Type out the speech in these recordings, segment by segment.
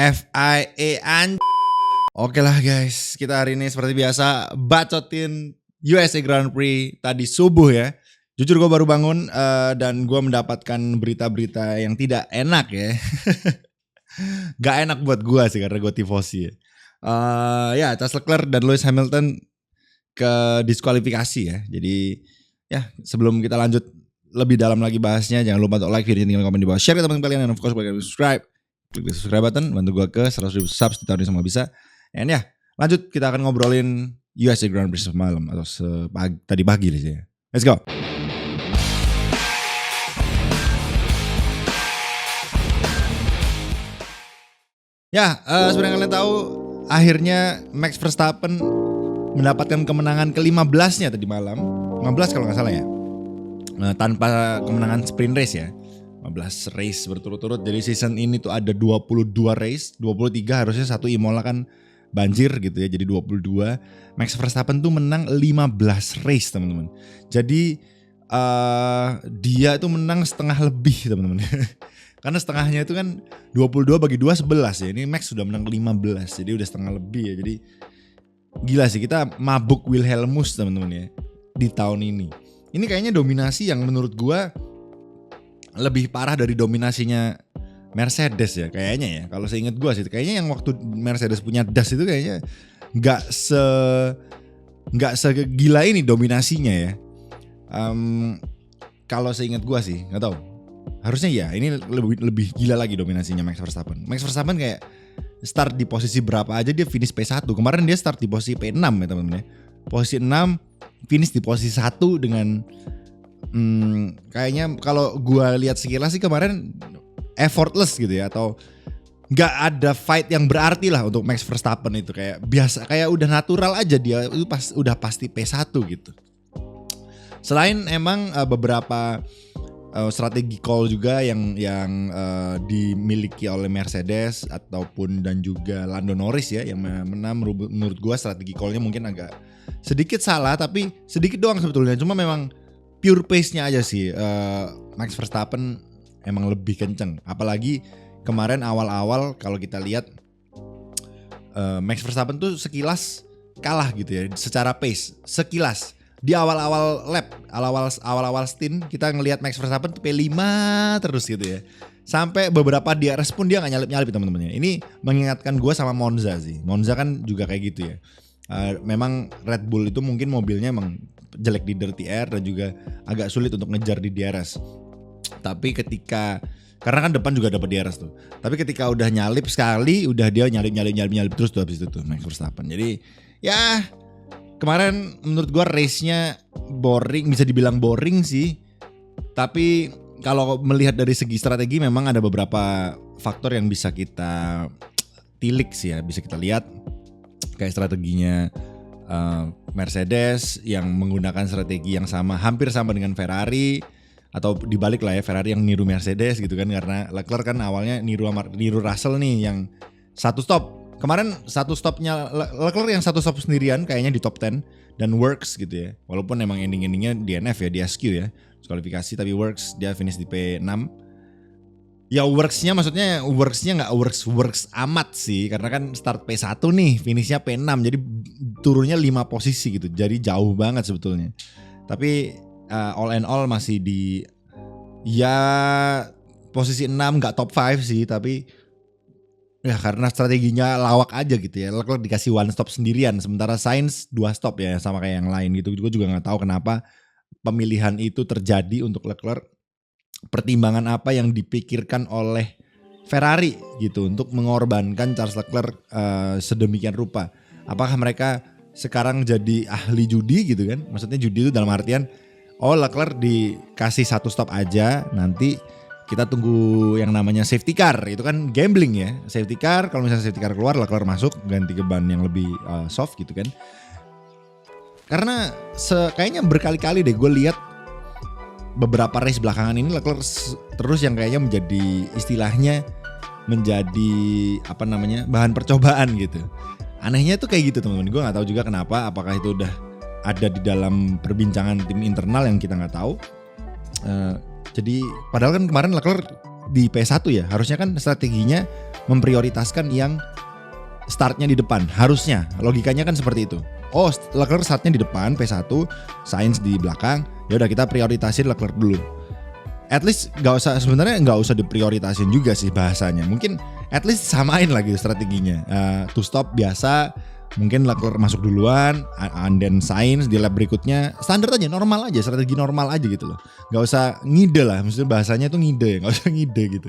FIA. Oke lah guys, kita hari ini seperti biasa bacotin USA Grand Prix tadi subuh ya. Jujur gue baru bangun dan gue mendapatkan berita-berita yang tidak enak ya. Gak enak buat gue sih karena gue tifosi ya. Charles Leclerc dan Lewis Hamilton ke diskualifikasi ya. Jadi ya sebelum kita lanjut lebih dalam lagi bahasnya, jangan lupa untuk like video, tinggal komen di bawah, share ke teman kalian, dan of course bagi subscribe. Klik di subscribe button, bantu gue ke 100.000 subs di tahun ini semua bisa. And ya, lanjut kita akan ngobrolin USA Grand Prix semalam atau tadi pagi ya. Let's go. Ya, seperti yang kalian tahu, akhirnya Max Verstappen mendapatkan kemenangan ke-15-nya tadi malam. 15 kalau nggak salah ya. Tanpa kemenangan sprint race ya. 15 race berturut-turut. Jadi season ini tuh ada 22 race, 23 harusnya satu Imola kan banjir gitu ya, jadi 22. Max Verstappen tuh menang 15 race teman-teman. Jadi dia tuh menang setengah lebih teman-teman. Karena setengahnya itu kan 22 bagi 2 11 ya. Ini Max sudah menang 15, jadi udah setengah lebih ya. Jadi gila sih, kita mabuk Wilhelmus teman-teman ya di tahun ini. Ini kayaknya dominasi yang menurut gua lebih parah dari dominasinya Mercedes ya kayaknya ya. Kalau seingat gue sih kayaknya yang waktu Mercedes punya DAS itu kayaknya nggak segila ini dominasinya ya. Kalau seingat gue sih nggak tahu. Harusnya ya ini lebih gila lagi dominasinya Max Verstappen. Max Verstappen kayak start di posisi berapa aja dia finish P1. Kemarin dia start di posisi P6 ya teman-teman ya. Posisi 6 finish di posisi 1 dengan kayaknya kalau gue lihat sekilas sih kemarin effortless gitu ya, atau nggak ada fight yang berarti lah untuk Max Verstappen itu, kayak biasa, kayak udah natural aja dia itu udah pasti P1 gitu. Selain emang beberapa strategi call juga yang dimiliki oleh Mercedes ataupun dan juga Lando Norris ya yang menang, menurut gua strategi callnya mungkin agak sedikit salah, tapi sedikit doang sebetulnya, cuma memang pure pace-nya aja sih Max Verstappen emang lebih kenceng. Apalagi kemarin awal-awal kalau kita lihat Max Verstappen tuh sekilas kalah gitu ya secara pace, sekilas di awal-awal lap, awal-awal stint kita ngelihat Max Verstappen tuh P5 terus gitu ya. Sampai beberapa DRS pun dia gak nyalip-nyalip teman-temannya. Ini mengingatkan gue sama Monza sih. Monza kan juga kayak gitu ya. Memang Red Bull itu mungkin mobilnya emang jelek di dirty air dan juga agak sulit untuk ngejar di DRS. Tapi karena kan depan juga dapat DRS tuh. Tapi ketika udah nyalip sekali, udah dia nyalip terus tuh habis itu tuh Max Verstappen. Jadi ya kemarin menurut gua race-nya boring, bisa dibilang boring sih. Tapi kalau melihat dari segi strategi memang ada beberapa faktor yang bisa kita tilik sih ya, bisa kita lihat. Kayak strateginya Mercedes yang menggunakan strategi yang sama, hampir sama dengan Ferrari, atau dibalik lah ya, Ferrari yang niru Mercedes gitu kan, karena Leclerc kan awalnya niru Russell nih yang satu stop. Kemarin satu stopnya Leclerc yang satu stop sendirian kayaknya di top 10 dan works gitu ya. Walaupun emang ending-endingnya DNF ya, di SQ ya, kualifikasi, tapi works, dia finish di P6. Ya worksnya maksudnya nggak works amat sih, karena kan start P1 nih, finishnya P6, jadi turunnya 5 posisi gitu, jadi jauh banget sebetulnya. Tapi all in all masih di ya posisi 6, nggak top 5 sih, tapi ya karena strateginya lawak aja gitu ya. Leclerc dikasih one stop sendirian, sementara Sainz 2 stop ya sama kayak yang lain gitu. Gue juga nggak tahu kenapa pemilihan itu terjadi untuk Leclerc. Pertimbangan apa yang dipikirkan oleh Ferrari gitu untuk mengorbankan Charles Leclerc sedemikian rupa? Apakah mereka sekarang jadi ahli judi gitu kan? Maksudnya judi itu dalam artian Leclerc dikasih satu stop aja, nanti kita tunggu yang namanya safety car, itu kan gambling ya. Safety car, kalau misalnya safety car keluar, Leclerc masuk ganti ke ban yang lebih soft gitu kan. Karena kayaknya berkali-kali deh gue lihat beberapa race belakangan ini Leclerc terus yang kayaknya menjadi istilahnya menjadi bahan percobaan gitu. Anehnya tuh kayak gitu teman-teman. Gue nggak tahu juga kenapa. Apakah itu udah ada di dalam perbincangan tim internal yang kita nggak tahu. Jadi padahal kan kemarin Leclerc di P1 ya, harusnya kan strateginya memprioritaskan yang startnya di depan. Harusnya, logikanya kan seperti itu. Oh, Leclerc startnya di depan P1, Sainz di belakang. Ya udah kita prioritasin Leclerc dulu. At least sebenarnya nggak usah diprioritasin juga sih bahasanya. Mungkin at least samain lagi strateginya. To stop biasa, mungkin Leclerc masuk duluan, and then Sainz di lap berikutnya standar aja, normal aja, strategi normal aja gitu loh. Nggak usah ngide lah, maksudnya bahasanya tuh ngide, nggak usah ngide gitu.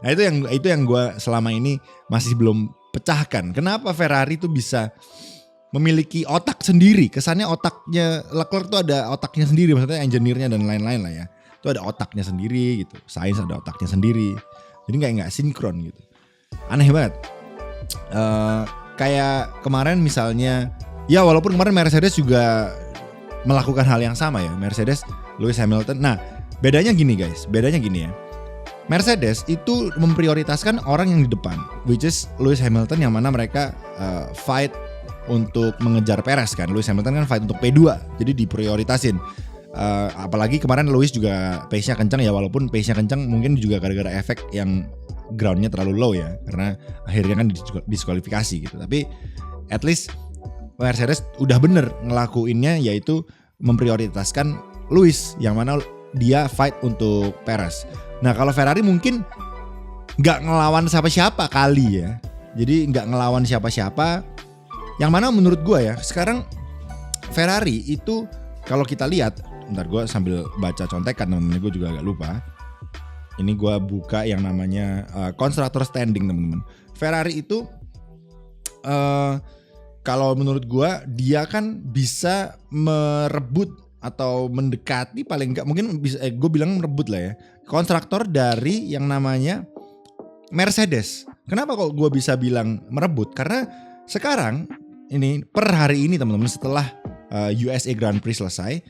Nah itu yang gue selama ini masih belum pecahkan. Kenapa Ferrari tuh bisa memiliki otak sendiri? Kesannya otaknya Leclerc tuh ada otaknya sendiri, maksudnya engineer-nya dan lain-lain lah ya. Itu ada otaknya sendiri gitu. Sainz ada otaknya sendiri. Jadi nggak sinkron gitu. Aneh banget. Kayak kemarin misalnya, ya walaupun kemarin Mercedes juga melakukan hal yang sama ya. Mercedes, Lewis Hamilton. Nah bedanya gini guys, ya. Mercedes itu memprioritaskan orang yang di depan, which is Lewis Hamilton, yang mana mereka fight untuk mengejar Perez kan. Lewis Hamilton kan fight untuk P2, jadi diprioritasin. Apalagi kemarin Lewis juga pace-nya kencang ya, walaupun pace-nya kencang mungkin juga gara-gara efek yang groundnya terlalu low ya, karena akhirnya kan diskualifikasi gitu. Tapi at least Mercedes udah bener ngelakuinnya, yaitu memprioritaskan Lewis, yang mana dia fight untuk Perez. Nah kalau Ferrari mungkin gak ngelawan siapa-siapa kali ya. Jadi gak ngelawan siapa-siapa, yang mana menurut gue ya, sekarang Ferrari itu kalau kita lihat, bentar gue sambil baca contekan teman-teman, gue juga agak lupa. Ini gue buka yang namanya constructor standing teman-teman. Ferrari itu kalau menurut gue dia kan bisa merebut atau mendekati, paling enggak mungkin bisa, gue bilang merebut lah ya, konstruktor dari yang namanya Mercedes. Kenapa kok gue bisa bilang merebut? Karena sekarang ini per hari ini teman-teman, setelah USA Grand Prix selesai,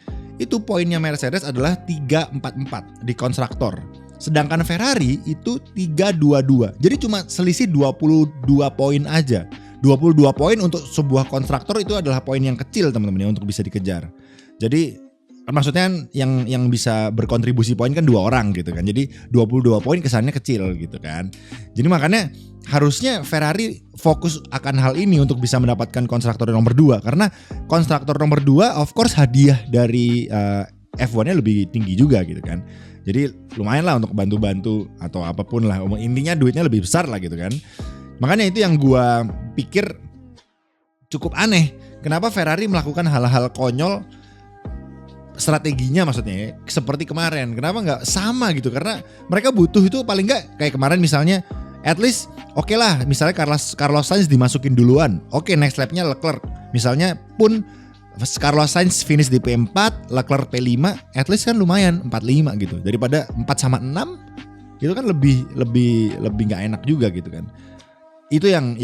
itu poinnya Mercedes adalah 344 di konstruktor. Sedangkan Ferrari itu 322. Jadi cuma selisih 22 poin aja. 22 poin untuk sebuah konstruktor itu adalah poin yang kecil teman-teman ya, untuk bisa dikejar. Jadi maksudnya yang bisa berkontribusi poin kan 2 orang gitu kan. Jadi 22 poin kesannya kecil gitu kan. Jadi makanya harusnya Ferrari fokus akan hal ini untuk bisa mendapatkan konstruktor nomor 2. Karena konstruktor nomor 2 of course hadiah dari F1-nya lebih tinggi juga gitu kan. Jadi lumayan lah untuk bantu-bantu atau apapun lah. Intinya duitnya lebih besar lah gitu kan. Makanya itu yang gue pikir cukup aneh. Kenapa Ferrari melakukan hal-hal konyol strateginya, maksudnya seperti kemarin. Kenapa nggak sama gitu? Karena mereka butuh itu paling nggak kayak kemarin misalnya, at least oke lah, misalnya Carlos Sainz dimasukin duluan. Oke, next lapnya Leclerc. Misalnya pun Carlos Sainz finish di P4, Leclerc P5, at least kan lumayan 45 gitu. Daripada 4-6 itu kan lebih nggak enak juga gitu kan. Itu yang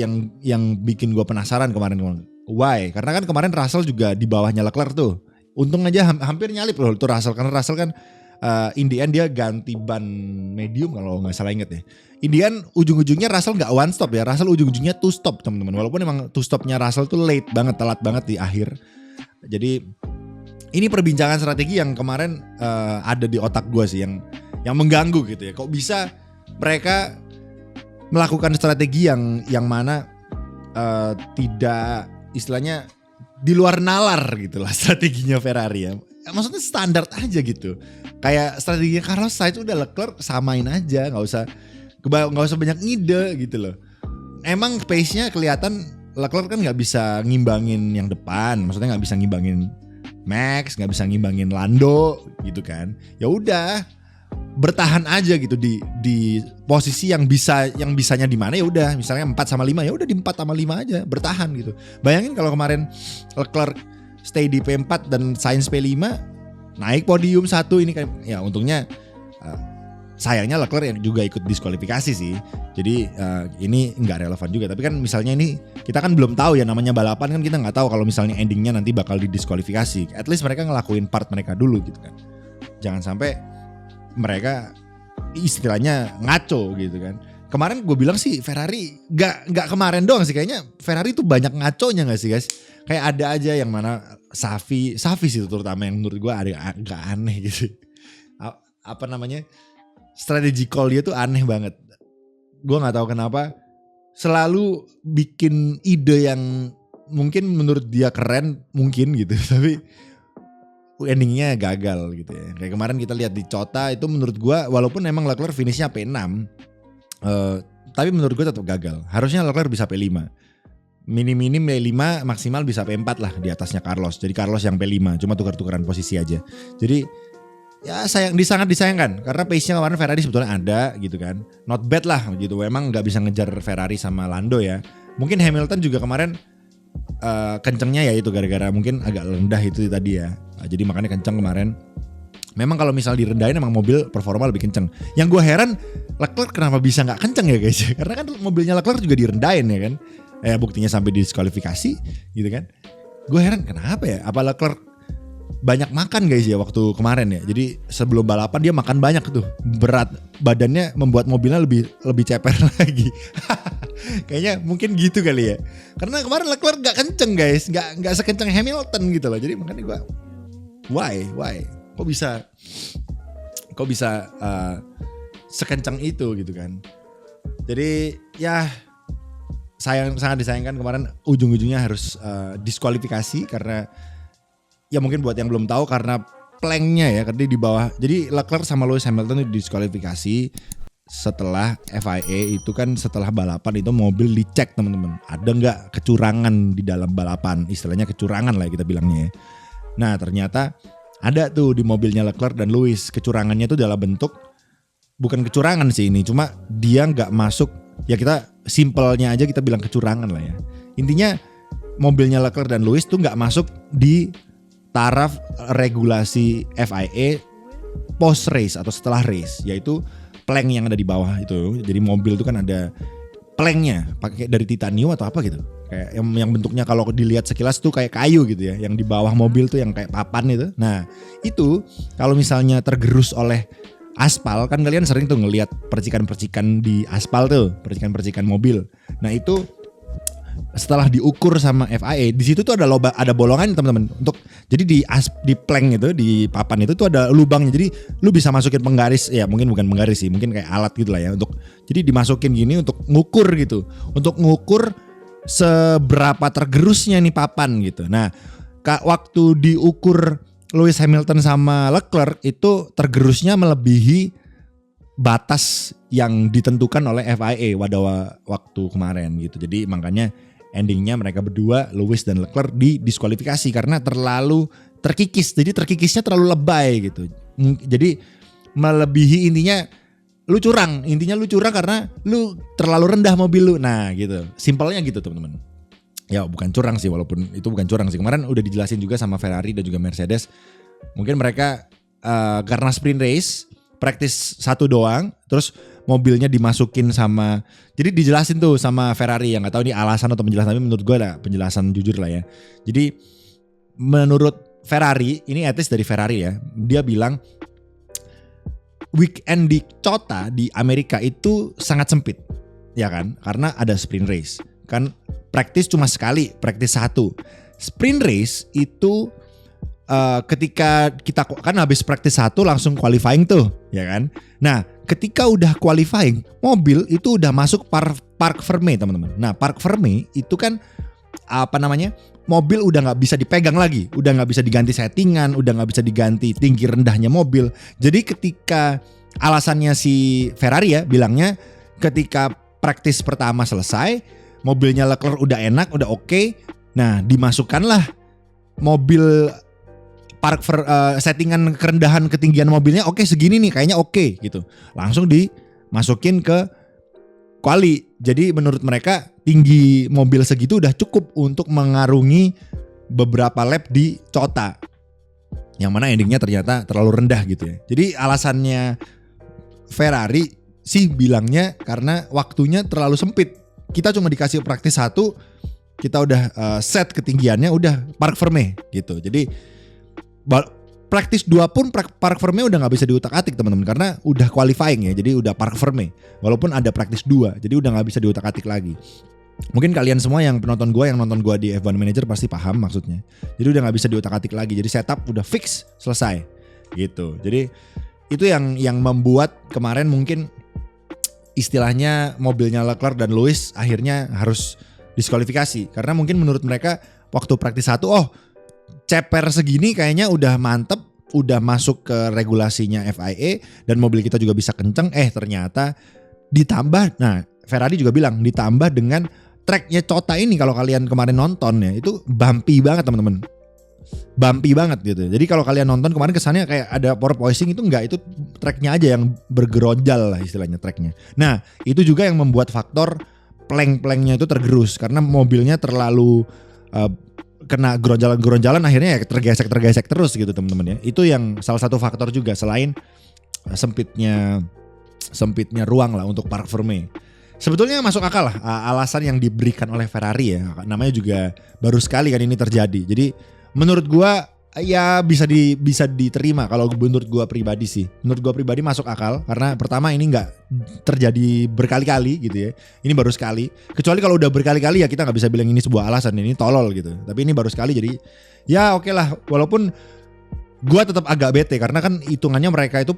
bikin gue penasaran kemarin. Why? Karena kan kemarin Russell juga di bawahnya Leclerc tuh. Untung aja hampir nyalip loh tuh Russell, karena Russell kan in the end dia ganti ban medium kalau nggak salah inget ya. In the end ujung-ujungnya Russell nggak one stop ya, Russell ujung-ujungnya two stop teman-teman. Walaupun emang two stopnya Russell tuh late banget, telat banget di akhir. Jadi ini perbincangan strategi yang kemarin ada di otak gue sih, yang mengganggu gitu ya. Kok bisa mereka melakukan strategi yang mana tidak istilahnya di luar nalar gitu lah strateginya Ferrari ya. Maksudnya standar aja gitu. Kayak strateginya Carlos Sainz udah Leclerc samain aja, nggak usah banyak ngide gitu loh. Emang pace-nya kelihatan Leclerc kan nggak bisa ngimbangin yang depan, maksudnya nggak bisa ngimbangin Max, nggak bisa ngimbangin Lando gitu kan. Ya udah bertahan aja gitu di posisi yang bisanya di mana, ya udah misalnya 4-5 ya udah di 4-5 aja bertahan gitu. Bayangin kalau kemarin Leclerc stay di P4 dan Sainz P5 naik podium 1 ini kan ya, untungnya sayangnya Leclerc yang juga ikut diskualifikasi sih. Jadi ini nggak relevan juga. Tapi kan misalnya ini kita kan belum tahu ya, namanya balapan kan kita nggak tahu kalau misalnya endingnya nanti bakal didiskualifikasi. At least mereka ngelakuin part mereka dulu gitu kan. Jangan sampai mereka istilahnya ngaco gitu kan. Kemarin gue bilang sih Ferrari gak kemarin doang sih, kayaknya Ferrari tuh banyak ngaconya gak sih guys. Kayak ada aja yang mana Safi sih terutama yang menurut gue agak aneh gitu. Apa namanya, strategi call dia tuh aneh banget. Gue gak tahu kenapa selalu bikin ide yang mungkin menurut dia keren mungkin gitu, tapi endingnya gagal gitu ya. Kayak kemarin kita lihat di Cota itu menurut gua walaupun emang Leclerc finishnya P6, tapi menurut gua tetap gagal. Harusnya Leclerc bisa P5. Minim-minim P5, maksimal bisa P4 lah di atasnya Carlos. Jadi Carlos yang P5, cuma tukar-tukaran posisi aja. Jadi ya sangat disayangkan karena pace-nya kemarin Ferrari sebetulnya ada gitu kan. Not bad lah gitu. Emang nggak bisa ngejar Ferrari sama Lando ya. Mungkin Hamilton juga kemarin kencengnya ya itu gara-gara mungkin agak rendah itu tadi ya. Jadi makanya kenceng kemarin. Memang kalau misal direndahin emang mobil performa lebih kenceng. Yang gue heran Leclerc kenapa bisa nggak kenceng ya guys? Karena kan mobilnya Leclerc juga direndahin ya kan. Buktinya sampai diskualifikasi gitu kan. Gue heran kenapa ya? Apa Leclerc banyak makan guys ya waktu kemarin ya. Jadi sebelum balapan dia makan banyak tuh. Berat badannya membuat mobilnya lebih ceper lagi. Kayaknya mungkin gitu kali ya. Karena kemarin Leclerc gak kenceng guys, gak sekenceng Hamilton gitu loh. Jadi makanya gue why? Kok bisa sekencang itu gitu kan. Jadi ya sangat disayangkan kemarin ujung-ujungnya harus diskualifikasi karena ya mungkin buat yang belum tahu karena planknya ya karena di bawah. Jadi Leclerc sama Lewis Hamilton itu diskualifikasi setelah FIA itu kan setelah balapan itu mobil dicek teman-teman. Ada nggak kecurangan di dalam balapan, istilahnya kecurangan lah kita bilangnya ya. Nah ternyata ada tuh di mobilnya Leclerc dan Lewis. Kecurangannya tuh dalam bentuk bukan kecurangan sih ini, cuma dia nggak masuk. Ya kita simpelnya aja kita bilang kecurangan lah ya. Intinya mobilnya Leclerc dan Lewis tuh nggak masuk di taraf regulasi FIA post race atau setelah race, yaitu plank yang ada di bawah itu. Jadi mobil itu kan ada planknya pakai dari titanium atau apa gitu. Kayak yang bentuknya kalau dilihat sekilas tuh kayak kayu gitu ya. Yang di bawah mobil tuh yang kayak papan itu. Nah itu kalau misalnya tergerus oleh aspal kan kalian sering tuh ngelihat percikan-percikan di aspal tuh, percikan-percikan mobil. Nah itu setelah diukur sama FIA, di situ tuh ada bolongan teman-teman. Jadi di plank itu, di papan itu tuh ada lubangnya. Jadi lu bisa masukin penggaris, ya mungkin bukan penggaris sih, mungkin kayak alat gitu lah ya. Jadi dimasukin gini untuk ngukur gitu, untuk ngukur seberapa tergerusnya nih papan gitu. Nah waktu diukur Lewis Hamilton sama Leclerc itu tergerusnya melebihi batas yang ditentukan oleh FIA pada waktu kemarin gitu. Jadi makanya endingnya mereka berdua Lewis dan Leclerc didiskualifikasi karena terlalu terkikis. Jadi terkikisnya terlalu lebay gitu. Jadi melebihi intinya lu curang. Intinya lu curang karena lu terlalu rendah mobil lu. Nah gitu. Simpelnya gitu teman-teman. Ya bukan curang sih, walaupun itu bukan curang sih. Kemarin udah dijelasin juga sama Ferrari dan juga Mercedes. Mungkin mereka karena sprint race practice satu doang, terus mobilnya dimasukin sama. Jadi dijelasin tuh sama Ferrari, yang nggak tahu ini alasan atau penjelasan, tapi menurut gue ada penjelasan jujur lah ya. Jadi menurut Ferrari, ini etis dari Ferrari ya, dia bilang weekend di Cota di Amerika itu sangat sempit, ya kan? Karena ada sprint race. Kan practice cuma sekali, practice satu. Sprint race itu ketika kita kan habis practice satu langsung qualifying tuh, ya kan? Nah, ketika udah qualifying, mobil itu udah masuk park fermé, teman-teman. Nah, park fermé itu kan apa namanya? Mobil udah nggak bisa dipegang lagi, udah nggak bisa diganti settingan, udah nggak bisa diganti tinggi rendahnya mobil. Jadi ketika alasannya si Ferrari ya bilangnya ketika practice pertama selesai, mobilnya Leclerc udah enak, udah oke. Nah, dimasukkanlah mobil settingan kerendahan ketinggian mobilnya oke segini nih, kayaknya oke gitu. Langsung dimasukin ke quali. Jadi menurut mereka tinggi mobil segitu udah cukup untuk mengarungi beberapa lap di Cota. Yang mana endingnya ternyata terlalu rendah gitu ya. Jadi alasannya Ferrari sih bilangnya karena waktunya terlalu sempit. Kita cuma dikasih praktis satu, kita udah set ketinggiannya, udah park fermé gitu. Jadi praktis 2 pun park fermé udah gak bisa diutak-atik teman-teman, karena udah qualifying ya, jadi udah park fermé. Walaupun ada praktis 2, jadi udah gak bisa diutak-atik lagi. Mungkin kalian semua yang nonton gua di F1 Manager pasti paham maksudnya. Jadi udah gak bisa diutak-atik lagi, jadi setup udah fix, selesai gitu. Jadi itu yang membuat kemarin mungkin istilahnya mobilnya Leclerc dan Lewis akhirnya harus diskualifikasi karena mungkin menurut mereka waktu praktis 1 ceper segini kayaknya udah mantep, udah masuk ke regulasinya FIA dan mobil kita juga bisa kenceng. Ternyata ditambah, nah Ferrari juga bilang ditambah dengan tracknya COTA ini, kalau kalian kemarin nonton ya itu bumpy banget teman-teman. Bumpy banget gitu. Jadi kalau kalian nonton kemarin kesannya kayak ada porpoising, itu enggak, itu tracknya aja yang bergeronjal lah istilahnya tracknya. Nah itu juga yang membuat faktor plank-planknya itu tergerus karena mobilnya terlalu kena geronjalan-geronjalan, akhirnya ya tergesek terus gitu teman-teman ya. Itu yang salah satu faktor juga selain sempitnya ruang lah untuk park Verme. Sebetulnya masuk akal lah alasan yang diberikan oleh Ferrari ya. Namanya juga baru sekali kan ini terjadi. Jadi menurut gua ya bisa diterima kalau menurut gua pribadi sih. Menurut gua pribadi masuk akal karena pertama ini nggak terjadi berkali-kali gitu ya. Ini baru sekali. Kecuali kalau udah berkali-kali ya kita nggak bisa bilang ini sebuah alasan, ini tolol gitu. Tapi ini baru sekali jadi ya oke lah. Walaupun gua tetap agak bete karena kan hitungannya mereka itu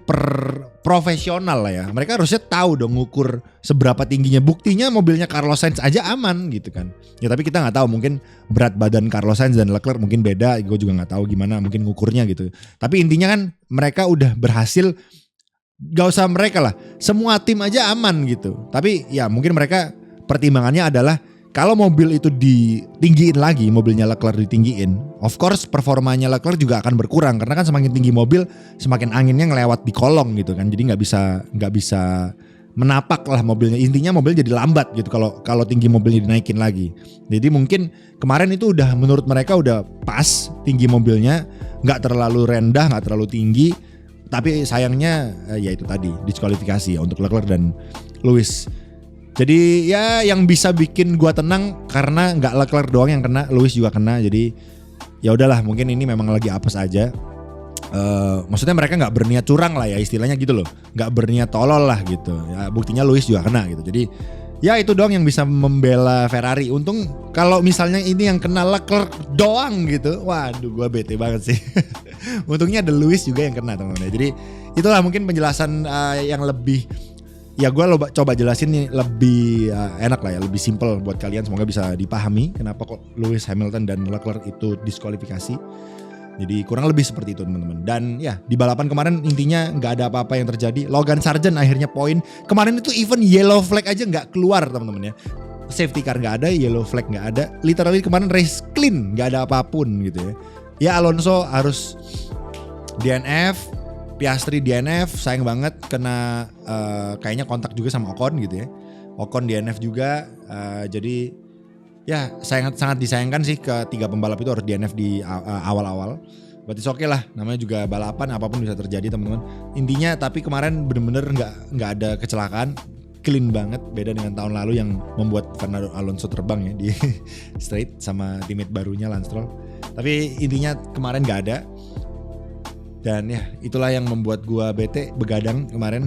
profesional lah ya. Mereka harusnya tahu dong ngukur seberapa tingginya. Buktinya mobilnya Carlos Sainz aja aman gitu kan. Ya tapi kita nggak tahu, mungkin berat badan Carlos Sainz dan Leclerc mungkin beda. Gue juga nggak tahu gimana mungkin ngukurnya gitu. Tapi intinya kan mereka udah berhasil. Gak usah mereka lah, semua tim aja aman gitu. Tapi ya mungkin mereka pertimbangannya adalah kalau mobil itu ditinggiin lagi, mobilnya Leclerc ditinggiin, of course performanya Leclerc juga akan berkurang karena kan semakin tinggi mobil, semakin anginnya ngelewat di kolong gitu kan. Jadi nggak bisa menapak lah mobilnya. Intinya mobil jadi lambat gitu kalau tinggi mobilnya dinaikin lagi. Jadi mungkin kemarin itu udah menurut mereka udah pas tinggi mobilnya, nggak terlalu rendah, nggak terlalu tinggi. Tapi sayangnya ya itu tadi diskualifikasi ya untuk Leclerc dan Lewis. Jadi ya yang bisa bikin gua tenang karena nggak Leclerc doang yang kena, Lewis juga kena. Jadi ya udahlah, mungkin ini memang lagi apes aja. Maksudnya mereka nggak berniat curang lah ya istilahnya gitu loh, nggak berniat tolol lah gitu. Ya buktinya Lewis juga kena gitu. Jadi ya itu doang yang bisa membela Ferrari. Untung kalau misalnya ini yang kena Leclerc doang gitu, waduh gua bete banget sih. Untungnya ada Lewis juga yang kena teman-teman. Jadi itulah mungkin penjelasan yang lebih, ya gue coba jelasin nih lebih enak lah ya, lebih simple buat kalian, semoga bisa dipahami kenapa kok Lewis Hamilton dan Leclerc itu diskualifikasi. Jadi kurang lebih seperti itu teman-teman. Dan ya di balapan kemarin intinya nggak ada apa-apa yang terjadi. Logan Sargent akhirnya poin. Kemarin itu even yellow flag aja nggak keluar teman-teman ya. Safety car nggak ada, yellow flag nggak ada. Literally kemarin race clean, nggak ada apapun gitu ya. Ya Alonso harus DNF, Piastri DNF, sayang banget kena kayaknya kontak juga sama Ocon gitu ya. Ocon DNF juga, jadi ya sangat disayangkan sih ketiga pembalap itu harus DNF di awal-awal. Berarti oke lah, namanya juga balapan, apapun bisa terjadi teman-teman. Intinya tapi kemarin bener-bener nggak ada kecelakaan, clean banget, beda dengan tahun lalu yang membuat Fernando Alonso terbang ya di straight sama teammate barunya Lance Stroll. Tapi intinya kemarin nggak ada. Dan ya itulah yang membuat gua bete, begadang kemarin.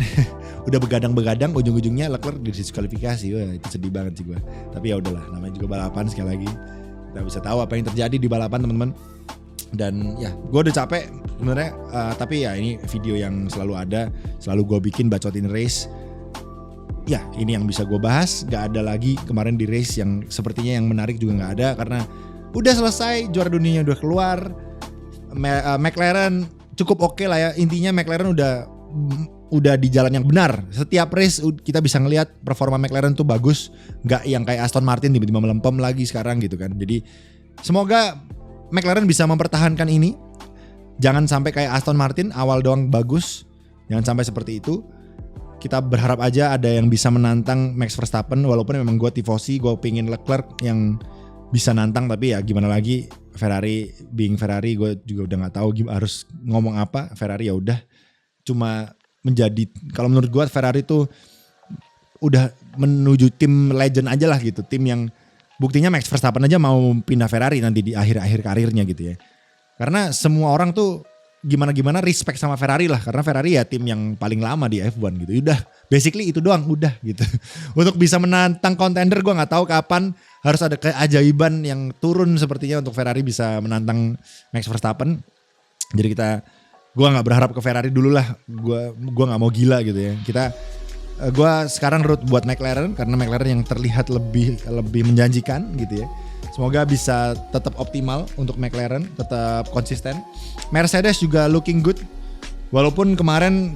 Udah begadang ujung-ujungnya Leclerc didiskualifikasi. Wah itu sedih banget sih gua. Tapi ya udahlah, namanya juga balapan sekali lagi. Kita bisa tahu apa yang terjadi di balapan teman-teman. Dan ya gua udah capek sebenarnya, tapi ya ini video yang selalu ada, selalu gua bikin bacotin race. Ya ini yang bisa gua bahas, gak ada lagi kemarin di race yang sepertinya yang menarik juga gak ada karena udah selesai, juara dunianya udah keluar. McLaren cukup oke lah ya, intinya McLaren udah di jalan yang benar. Setiap race kita bisa ngelihat performa McLaren tuh bagus, nggak yang kayak Aston Martin tiba-tiba melempem lagi sekarang gitu kan. Jadi semoga McLaren bisa mempertahankan ini, jangan sampai kayak Aston Martin awal doang bagus, jangan sampai seperti itu. Kita berharap aja ada yang bisa menantang Max Verstappen, walaupun memang gue tifosi, gue pingin Leclerc yang bisa nantang, tapi ya gimana lagi, Ferrari being Ferrari, gue juga udah nggak tahu harus ngomong apa. Ferrari ya udah cuma menjadi, kalau menurut gue Ferrari tuh udah menuju tim legend aja lah gitu, tim yang buktinya Max Verstappen aja mau pindah Ferrari nanti di akhir-akhir karirnya gitu ya. Karena semua orang tuh gimana respect sama Ferrari lah, karena Ferrari ya tim yang paling lama di F1 gitu. Udah basically itu doang udah gitu. Untuk bisa menantang kontender gue nggak tahu kapan, harus ada keajaiban yang turun sepertinya untuk Ferrari bisa menantang Max Verstappen. Jadi gue nggak berharap ke Ferrari dulu lah, gue nggak mau gila gitu ya. Kita gue sekarang root buat McLaren karena McLaren yang terlihat lebih menjanjikan gitu ya. Semoga bisa tetap optimal untuk McLaren, tetap konsisten. Mercedes juga looking good. Walaupun kemarin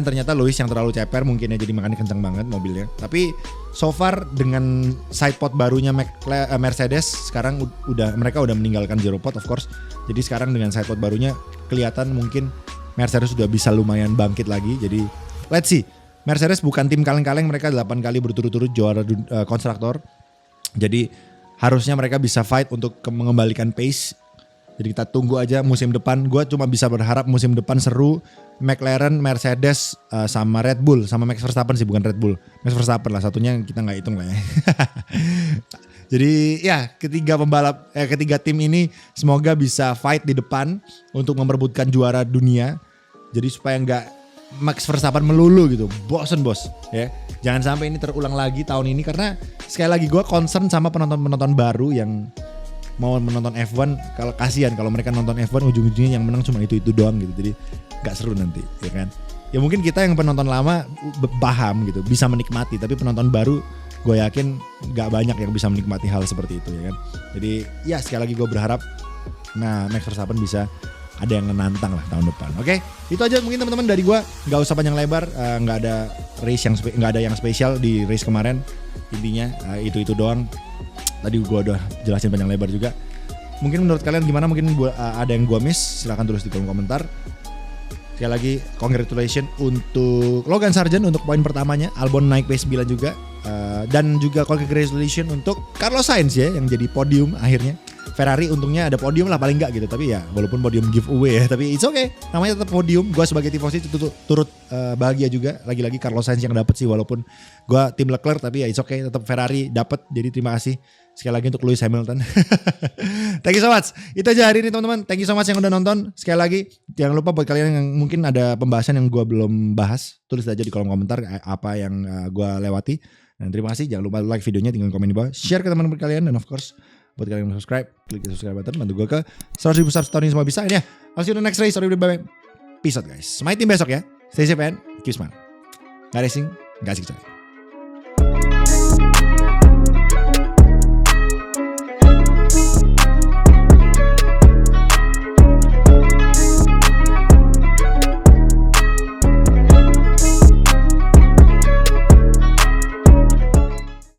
ternyata Lewis yang terlalu ceper mungkin ya, jadi makanya kencang banget mobilnya. Tapi so far dengan sidepod barunya Mercedes sekarang mereka udah meninggalkan zero pod of course. Jadi sekarang dengan sidepod barunya kelihatan mungkin Mercedes sudah bisa lumayan bangkit lagi. Jadi let's see. Mercedes bukan tim kaleng-kaleng, mereka 8 kali berturut-turut juara konstruktor. Jadi harusnya mereka bisa fight untuk mengembalikan pace. Jadi kita tunggu aja musim depan. Gue cuma bisa berharap musim depan seru. McLaren, Mercedes, sama Red Bull, sama Max Verstappen sih, bukan Red Bull. Max Verstappen lah, satunya kita nggak hitung lah ya. Jadi ya ketiga tim ini semoga bisa fight di depan untuk memperebutkan juara dunia. Jadi supaya nggak Max Verstappen melulu gitu, bosen bos ya. Jangan sampai ini terulang lagi tahun ini karena sekali lagi gue concern sama penonton-penonton baru yang mau menonton F1. Kalau kasihan kalau mereka nonton F1 ujung-ujungnya yang menang cuma itu doang gitu. Jadi gak seru nanti ya kan. Ya mungkin kita yang penonton lama paham gitu, bisa menikmati, tapi penonton baru gue yakin gak banyak yang bisa menikmati hal seperti itu ya kan. Jadi ya sekali lagi gue berharap Max Verstappen bisa ada yang menantang lah tahun depan. Oke, itu aja mungkin teman-teman dari gue. Gak usah panjang lebar, nggak ada race nggak ada yang spesial di race kemarin. Intinya itu doang. Tadi gue udah jelasin panjang lebar juga. Mungkin menurut kalian gimana? Mungkin ada yang gue miss, silahkan tulis di kolom komentar. Sekali lagi congratulations untuk Logan Sargent untuk poin pertamanya. Albon naik P9 juga. Dan juga congratulations untuk Carlos Sainz ya yang jadi podium akhirnya. Ferrari untungnya ada podium lah paling enggak gitu. Tapi ya walaupun podium giveaway ya, tapi it's okay. Namanya tetap podium. Gue sebagai tifosi turut bahagia juga. Lagi-lagi Carlos Sainz yang dapet sih, walaupun gue tim Leclerc, tapi ya it's okay. Tetap Ferrari dapet. Jadi terima kasih sekali lagi untuk Lewis Hamilton. Thank you so much. Itu aja hari ini teman-teman. Thank you so much yang udah nonton. Sekali lagi jangan lupa buat kalian yang mungkin ada pembahasan yang gue belum bahas, tulis aja di kolom komentar apa yang gue lewati. Dan terima kasih. Jangan lupa like videonya, tinggal komen di bawah, share ke teman-teman kalian, dan of course buat kalian yang subscribe, klik di subscribe button, bantu gue ke 100.000 subs tahun ini semua bisa. Ini ya, I'll see you in the next race. Sorry, bye-bye. Peace out guys. My team besok ya. Stay safe and keep smile. Gak racing, gak asik coy.